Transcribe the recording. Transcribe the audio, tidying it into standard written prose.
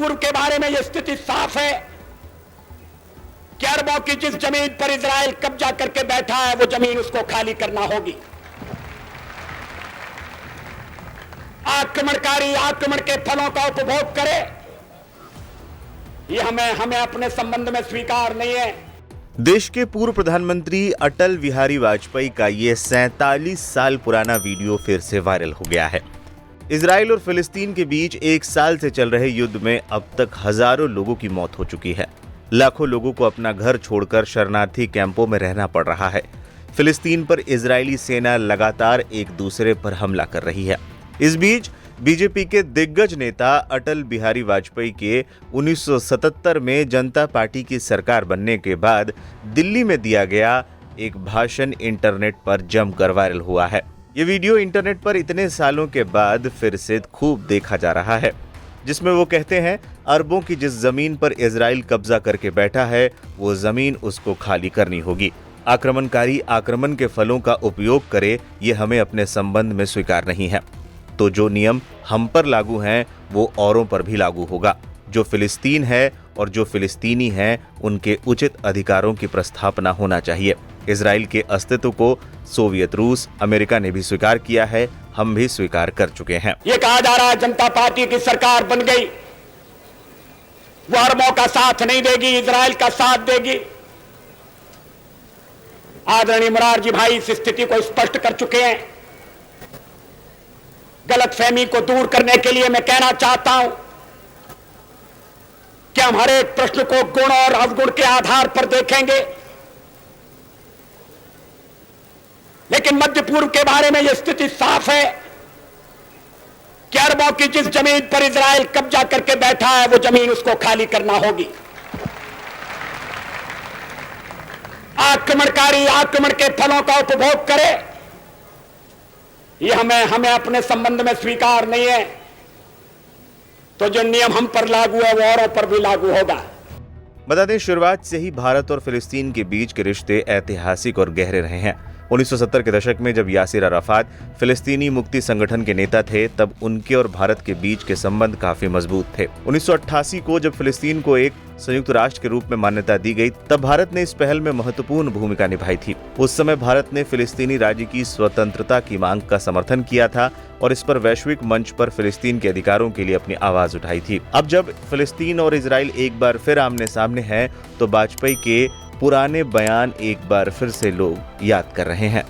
पूर्व के बारे में यह स्थिति साफ है कि अरबों की जिस जमीन पर इजराइल कब्जा करके बैठा है वो जमीन उसको खाली करना होगी। आक्रमणकारी आक्रमण के फलों का उपभोग करे, ये हमें अपने संबंध में स्वीकार नहीं है। देश के पूर्व प्रधानमंत्री अटल बिहारी वाजपेयी का ये 47 साल पुराना वीडियो फिर से वायरल हो गया है। इजराइल और फिलिस्तीन के बीच 1 साल से चल रहे युद्ध में अब तक हजारों लोगों की मौत हो चुकी है। लाखों लोगों को अपना घर छोड़कर शरणार्थी कैंपों में रहना पड़ रहा है। फिलिस्तीन पर इजरायली सेना लगातार एक दूसरे पर हमला कर रही है। इस बीच बीजेपी के दिग्गज नेता अटल बिहारी वाजपेयी के 1977 में जनता पार्टी की सरकार बनने के बाद दिल्ली में दिया गया एक भाषण इंटरनेट पर जमकर वायरल हुआ है। ये वीडियो इंटरनेट पर इतने सालों के बाद फिर से खूब देखा जा रहा है, जिसमें वो कहते हैं अरबों की जिस जमीन पर इजराइल कब्जा करके बैठा है वो जमीन उसको खाली करनी होगी। आक्रमणकारी आक्रमण के फलों का उपयोग करे, ये हमें अपने संबंध में स्वीकार नहीं है। तो जो नियम हम पर लागू हैं वो औरों पर भी लागू होगा। जो फिलिस्तीन है और जो फिलिस्तीनी हैं उनके उचित अधिकारों की प्रस्थापना होना चाहिए। इजराइल के अस्तित्व को सोवियत रूस, अमेरिका ने भी स्वीकार किया है, हम भी स्वीकार कर चुके हैं। ये कहा जा रहा है जनता पार्टी की सरकार बन गई, वो अरबों का साथ नहीं देगी, इजराइल का साथ देगी। आदरणीय मोरारजी भाई इस स्थिति को स्पष्ट कर चुके हैं। गलतफहमी को दूर करने के लिए मैं कहना चाहता हूं कि हम हर एक प्रश्न को गुण और अवगुण के आधार पर देखेंगे, लेकिन मध्य पूर्व के बारे में यह स्थिति साफ है कि अरबों की जिस जमीन पर इजराइल कब्जा करके बैठा है वो जमीन उसको खाली करना होगी। आक्रमणकारी आक्रमण के फलों का उपभोग करे, ये हमें अपने संबंध में स्वीकार नहीं है। तो जो नियम हम पर लागू है वो औरों पर भी लागू होगा। बता दें, शुरुआत से ही भारत और फिलिस्तीन के बीच के रिश्ते ऐतिहासिक और गहरे रहे हैं। 1970 के दशक में जब यासिर अराफात फिलिस्तीनी मुक्ति संगठन के नेता थे, तब उनके और भारत के बीच के संबंध काफी मजबूत थे। 1988 को जब फिलिस्तीन को एक संयुक्त राष्ट्र के रूप में मान्यता दी गई, तब भारत ने इस पहल में महत्वपूर्ण भूमिका निभाई थी। उस समय भारत ने फिलिस्तीनी राज्य की स्वतंत्रता की मांग का समर्थन किया था और इस पर वैश्विक मंच पर फिलिस्तीन के अधिकारों के लिए अपनी आवाज उठाई थी। अब जब फिलिस्तीन और इजराइल एक बार फिर आमने सामने हैं, तो वाजपेयी के पुराने बयान एक बार फिर से लोग याद कर रहे हैं।